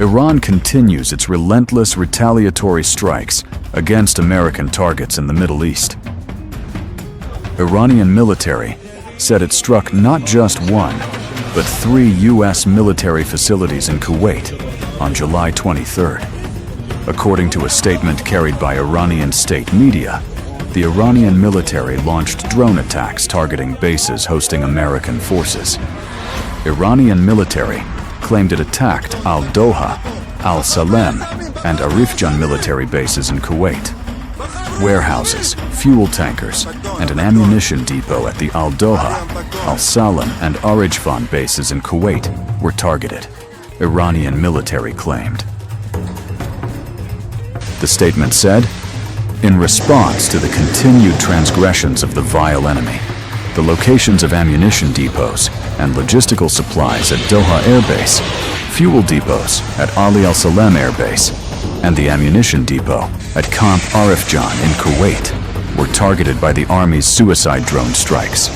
Iran continues its relentless retaliatory strikes against American targets in the Middle East. Iranian military said it struck not just one, but 3 U.S. military facilities in Kuwait on July 23rd. According to a statement carried by Iranian state media, the Iranian military launched drone attacks targeting bases hosting American forces. Iranian military claimed it attacked Al-Doha, Al-Salem, and Arifjan military bases in Kuwait. Warehouses, fuel tankers, and an ammunition depot at the Al-Doha, Al-Salem, and Arifjan bases in Kuwait were targeted, Iranian military claimed. The statement said, "In response to the continued transgressions of the vile enemy, the locations of ammunition depots and logistical supplies at Doha Air Base, fuel depots at Ali Al-Salem Air Base, and the ammunition depot at Camp Arifjan in Kuwait were targeted by the Army's suicide drone strikes."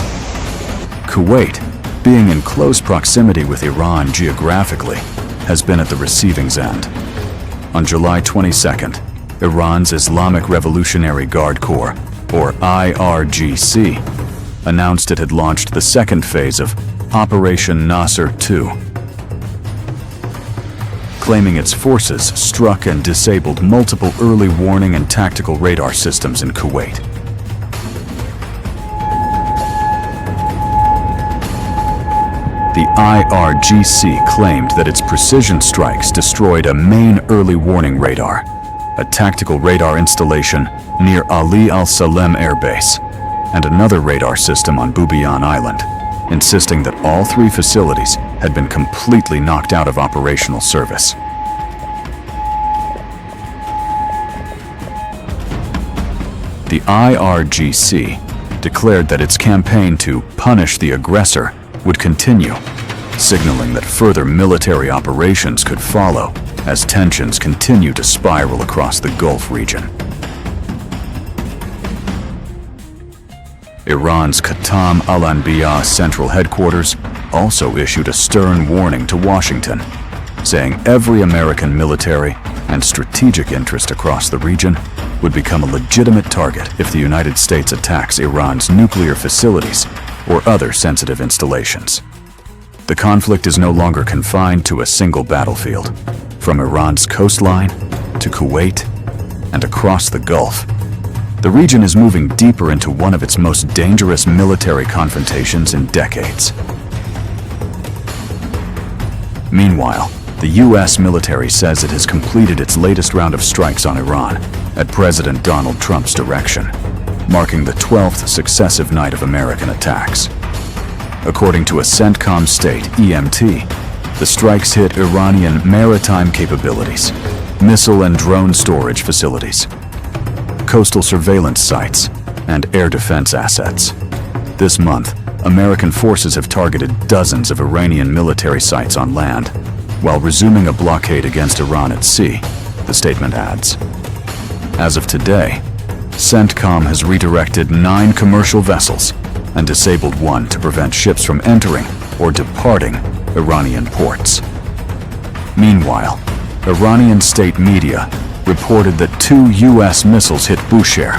Kuwait, being in close proximity with Iran geographically, has been at the receiving end. On July 22nd, Iran's Islamic Revolutionary Guard Corps, or IRGC, announced it had launched the second phase of Operation Nasr II, claiming its forces struck and disabled multiple early warning and tactical radar systems in Kuwait. The IRGC claimed that its precision strikes destroyed a main early warning radar, a tactical radar installation near Ali Al-Salem Air Base, and another radar system on Bushehr Island, insisting that all 3 facilities had been completely knocked out of operational service. The IRGC declared that its campaign to punish the aggressor would continue, signaling that further military operations could follow as tensions continue to spiral across the Gulf region. Iran's Khatam al-Anbiya central headquarters also issued a stern warning to Washington, saying every American military and strategic interest across the region would become a legitimate target if the United States attacks Iran's nuclear facilities or other sensitive installations. The conflict is no longer confined to a single battlefield. From Iran's coastline to Kuwait and across the Gulf, the region is moving deeper into one of its most dangerous military confrontations in decades. Meanwhile, the U.S. military says it has completed its latest round of strikes on Iran at President Donald Trump's direction, marking the 12th successive night of American attacks. According to a CENTCOM state, EMT, the strikes hit Iranian maritime capabilities, missile and drone storage facilities, coastal surveillance sites, and air defense assets. This month, American forces have targeted dozens of Iranian military sites on land, while resuming a blockade against Iran at sea, the statement adds. As of today, CENTCOM has redirected 9 commercial vessels and disabled 1 to prevent ships from entering or departing Iranian ports. Meanwhile, Iranian state media reported that 2 U.S. missiles hit Bushehr,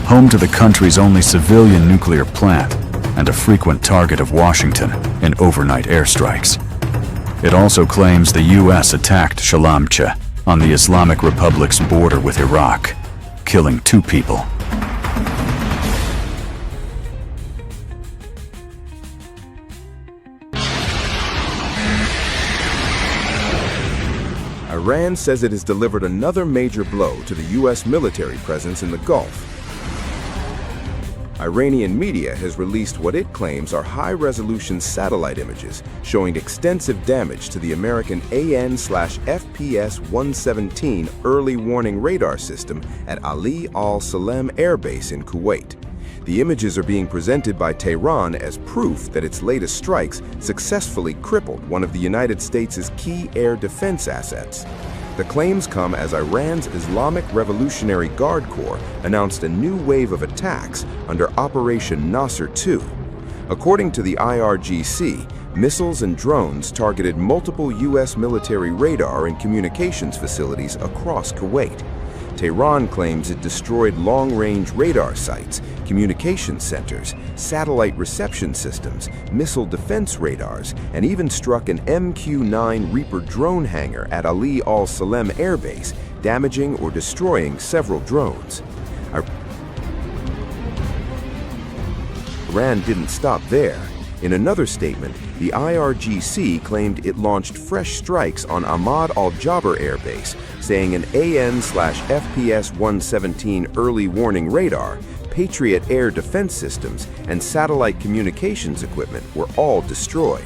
home to the country's only civilian nuclear plant and a frequent target of Washington in overnight airstrikes. It also claims the U.S. attacked Shalamcheh on the Islamic Republic's border with Iraq, killing 2 people. Iran says it has delivered another major blow to the U.S. military presence in the Gulf. Iranian media has released what it claims are high-resolution satellite images showing extensive damage to the American AN/FPS-117 early warning radar system at Ali Al-Salem Air Base in Kuwait. The images are being presented by Tehran as proof that its latest strikes successfully crippled one of the United States' key air defense assets. The claims come as Iran's Islamic Revolutionary Guard Corps announced a new wave of attacks under Operation Nasr II. According to the IRGC, Missiles and drones targeted multiple U.S. military radar and communications facilities across Kuwait. Tehran claims it destroyed long-range radar sites, communication centers, satellite reception systems, missile defense radars, and even struck an MQ-9 Reaper drone hangar at Al-Salem Air Base, damaging or destroying several drones. Iran didn't stop there. In another statement, the IRGC claimed it launched fresh strikes on Ahmad Al-Jaber Air Base, saying an AN/FPS-117 early warning radar, Patriot air defense systems, and satellite communications equipment were all destroyed.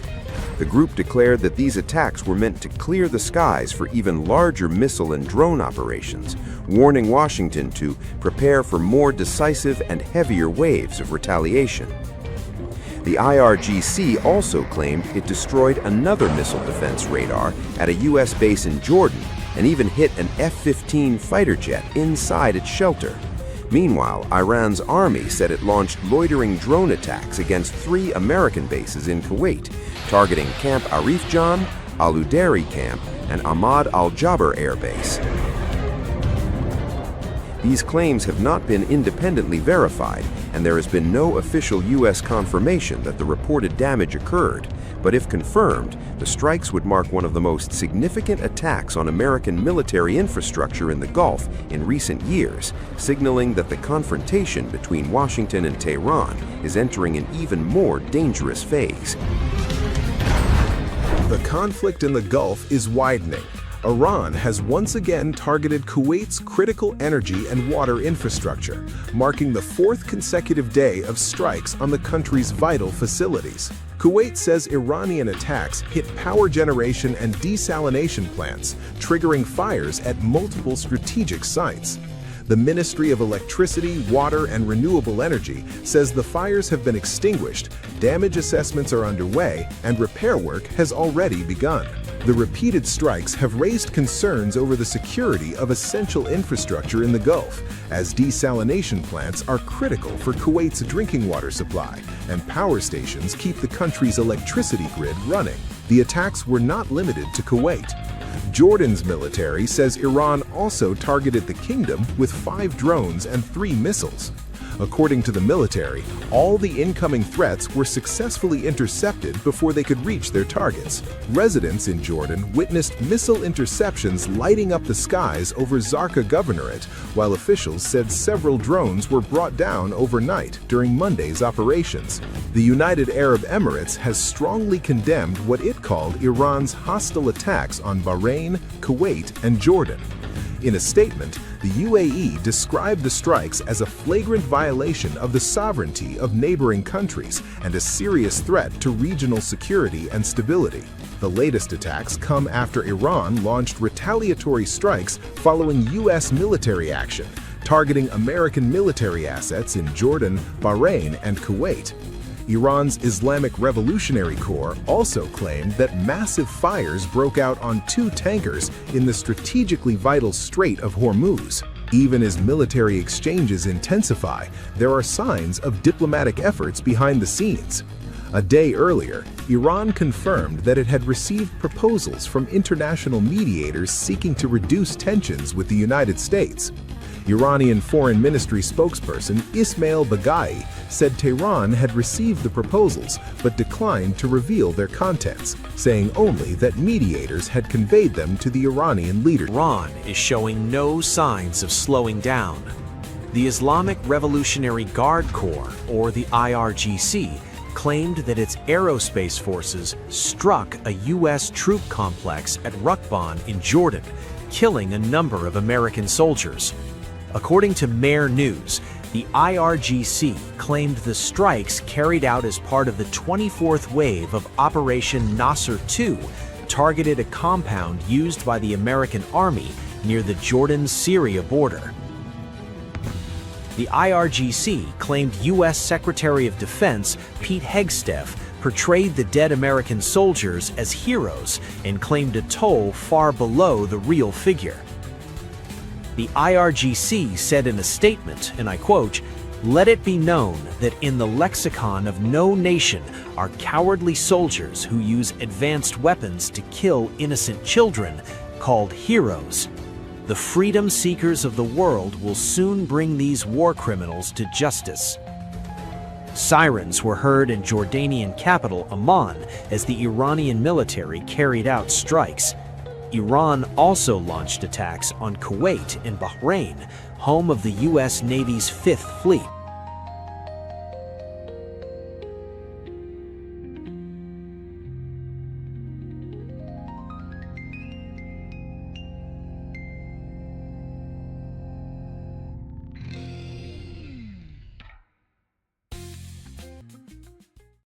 The group declared that these attacks were meant to clear the skies for even larger missile and drone operations, warning Washington to prepare for more decisive and heavier waves of retaliation. The IRGC also claimed it destroyed another missile defense radar at a U.S. base in Jordan and even hit an F-15 fighter jet inside its shelter. Meanwhile, Iran's army said it launched loitering drone attacks against 3 American bases in Kuwait, targeting Camp Arifjan, Al-Udari Camp, and Ahmad Al-Jaber Air Base. These claims have not been independently verified, and there has been no official U.S. confirmation that the reported damage occurred. But if confirmed, the strikes would mark one of the most significant attacks on American military infrastructure in the Gulf in recent years, signaling that the confrontation between Washington and Tehran is entering an even more dangerous phase. The conflict in the Gulf is widening. Iran has once again targeted Kuwait's critical energy and water infrastructure, marking the 4th consecutive day of strikes on the country's vital facilities. Kuwait says Iranian attacks hit power generation and desalination plants, triggering fires at multiple strategic sites. The Ministry of Electricity, Water, and Renewable Energy says the fires have been extinguished, damage assessments are underway, and repair work has already begun. The repeated strikes have raised concerns over the security of essential infrastructure in the Gulf, as desalination plants are critical for Kuwait's drinking water supply, and power stations keep the country's electricity grid running. The attacks were not limited to Kuwait. Jordan's military says Iran also targeted the kingdom with 5 drones and 3 missiles. According to the military, all the incoming threats were successfully intercepted before they could reach their targets. Residents in Jordan witnessed missile interceptions lighting up the skies over Zarqa Governorate, while officials said several drones were brought down overnight during Monday's operations. The United Arab Emirates has strongly condemned what it called Iran's hostile attacks on Bahrain, Kuwait, and Jordan. In a statement, the UAE described the strikes as a flagrant violation of the sovereignty of neighboring countries and a serious threat to regional security and stability. The latest attacks come after Iran launched retaliatory strikes following U.S. military action, targeting American military assets in Jordan, Bahrain, and Kuwait. Iran's Islamic Revolutionary Corps also claimed that massive fires broke out on 2 tankers in the strategically vital Strait of Hormuz. Even as military exchanges intensify, there are signs of diplomatic efforts behind the scenes. A day earlier, Iran confirmed that it had received proposals from international mediators seeking to reduce tensions with the United States. Iranian Foreign Ministry spokesperson Ismail Baghai said Tehran had received the proposals but declined to reveal their contents, saying only that mediators had conveyed them to the Iranian leader. Iran is showing no signs of slowing down. The Islamic Revolutionary Guard Corps, or the IRGC, claimed that its aerospace forces struck a U.S. troop complex at Rukban in Jordan, killing a number of American soldiers. According to Mer News, the IRGC claimed the strikes carried out as part of the 24th wave of Operation Nasser II targeted a compound used by the American Army near the Jordan-Syria border. The IRGC claimed U.S. Secretary of Defense Pete Hegseth portrayed the dead American soldiers as heroes and claimed a toll far below the real figure. The IRGC said in a statement, and I quote, Let it be known that in the lexicon of no nation are cowardly soldiers who use advanced weapons to kill innocent children, called heroes. The freedom seekers of the world will soon bring these war criminals to justice. Sirens were heard in Jordanian capital Amman as the Iranian military carried out strikes. Iran also launched attacks on Kuwait and Bahrain, home of the U.S. Navy's Fifth Fleet.